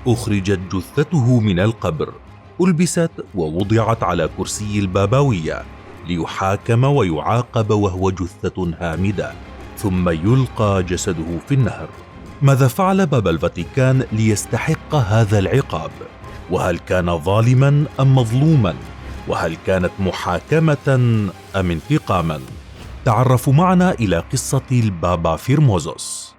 أخرجت جثته من القبر، ألبست ووضعت على كرسي البابوية ليحاكم ويعاقب وهو جثة هامدة، ثم يلقى جسده في النهر. ماذا فعل بابا الفاتيكان ليستحق هذا العقاب؟ وهل كان ظالما أم مظلوما؟ وهل كانت محاكمة أم انتقاما؟ تعرفوا معنا إلى قصة البابا فيرموزوس.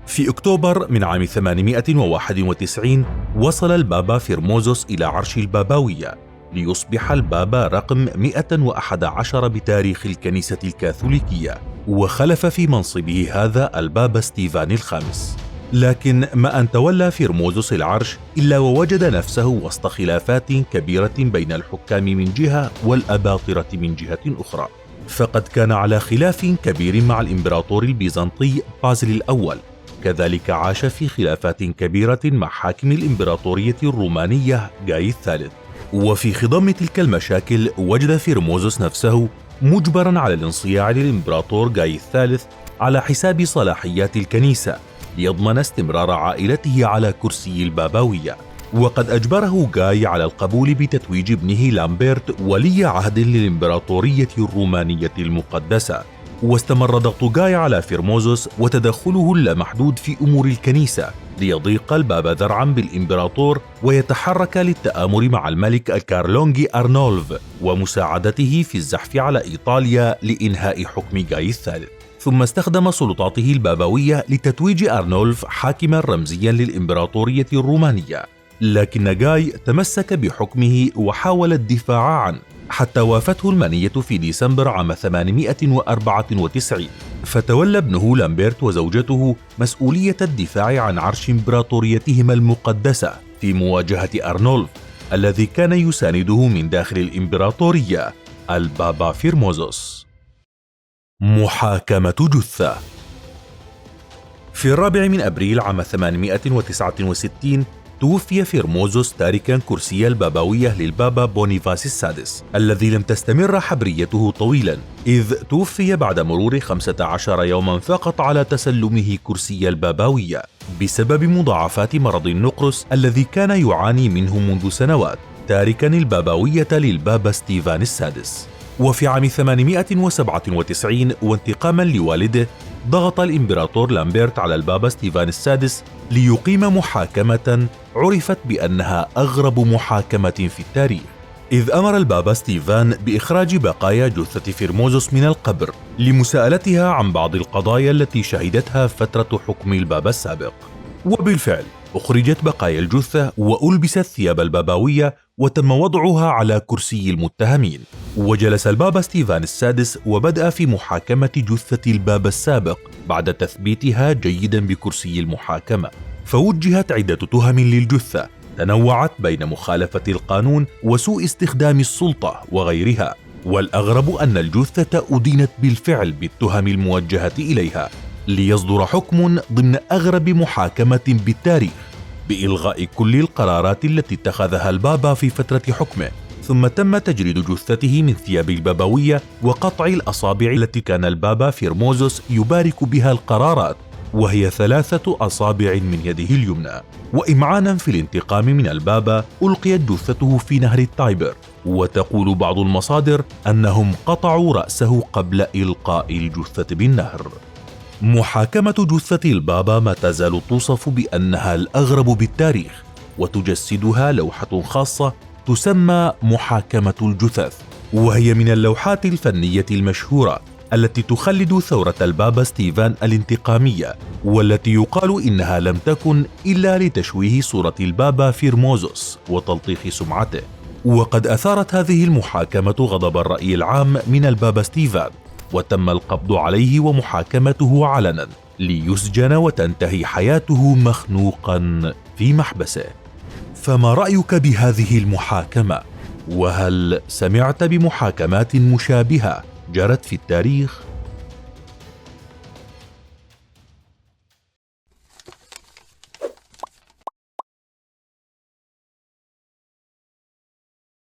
في أكتوبر من عام 891 وصل البابا فيرموزوس إلى عرش البابوية ليصبح البابا رقم 111 بتاريخ الكنيسة الكاثوليكية، وخلف في منصبه هذا البابا ستيفان الخامس. لكن ما أن تولى فيرموزوس العرش إلا ووجد نفسه وسط خلافات كبيرة بين الحكام من جهة والأباطرة من جهة أخرى. فقد كان على خلاف كبير مع الإمبراطور البيزنطي بازل الأول، كذلك عاش في خلافات كبيرة مع حاكم الإمبراطورية الرومانية جاي الثالث. وفي خضم تلك المشاكل وجد فيرموزوس نفسه مجبرا على الانصياع للإمبراطور جاي الثالث على حساب صلاحيات الكنيسة ليضمن استمرار عائلته على كرسي البابوية. وقد أجبره جاي على القبول بتتويج ابنه لامبرت ولي عهد للإمبراطورية الرومانية المقدسة. واستمر ضغط جاي على فيرموزوس وتدخله اللامحدود في أمور الكنيسة ليضيق الباب ذرعا بالإمبراطور ويتحرك للتآمر مع الملك الكارلونجي أرنولف ومساعدته في الزحف على إيطاليا لإنهاء حكم جاي الثالث. ثم استخدم سلطاته البابوية لتتويج أرنولف حاكما رمزيا للإمبراطورية الرومانية، لكن جاي تمسك بحكمه وحاول الدفاع عنه حتى وافته المنية في ديسمبر عام 894، فتولى ابنه لامبرت وزوجته مسؤولية الدفاع عن عرش إمبراطوريتهما المقدسة في مواجهة أرنولف الذي كان يسانده من داخل الإمبراطورية البابا فيرموزوس. محاكمة جثة. في 4 أبريل عام 869 توفي فيرموزوس تاركا كرسي البابوية للبابا بونيفاس السادس الذي لم تستمر حبريته طويلا، إذ توفي بعد مرور 15 يوما فقط على تسلمه كرسي البابوية بسبب مضاعفات مرض النقرس الذي كان يعاني منه منذ سنوات، تاركا البابوية للبابا ستيفان السادس. وفي عام 897 وانتقاما لوالده ضغط الإمبراطور لامبرت على البابا ستيفان السادس ليقيم محاكمة عرفت بأنها أغرب محاكمة في التاريخ، إذ أمر البابا ستيفان بإخراج بقايا جثة فيرموزوس من القبر لمساءلتها عن بعض القضايا التي شهدتها فترة حكم البابا السابق. وبالفعل أخرجت بقايا الجثة وألبست ثياب البابوية وتم وضعها على كرسي المتهمين. وجلس البابا ستيفان السادس وبدأ في محاكمة جثة البابا السابق بعد تثبيتها جيدا بكرسي المحاكمة، فوجهت عدة تهم للجثة تنوعت بين مخالفة القانون وسوء استخدام السلطة وغيرها. والأغرب أن الجثة أدينت بالفعل بالتهم الموجهة إليها ليصدر حكم ضمن أغرب محاكمة بالتاريخ بإلغاء كل القرارات التي اتخذها البابا في فترة حكمه. ثم تم تجريد جثته من ثياب البابوية وقطع الأصابع التي كان البابا فيرموزوس يبارك بها القرارات، وهي 3 أصابع من يده اليمنى. وإمعانا في الانتقام من البابا ألقيت جثته في نهر التايبر، وتقول بعض المصادر أنهم قطعوا رأسه قبل إلقاء الجثة بالنهر. محاكمة جثة البابا ما تزال توصف بأنها الأغرب بالتاريخ، وتجسدها لوحة خاصة تسمى محاكمة الجثث، وهي من اللوحات الفنية المشهورة التي تخلد ثورة البابا ستيفان الانتقامية، والتي يقال إنها لم تكن إلا لتشويه صورة البابا فيرموزوس وتلطيخ سمعته. وقد أثارت هذه المحاكمة غضب الرأي العام من البابا ستيفان، وتم القبض عليه ومحاكمته علنا ليسجن وتنتهي حياته مخنوقا في محبسه. فما رأيك بهذه المحاكمة؟ وهل سمعت بمحاكمات مشابهة جرت في التاريخ؟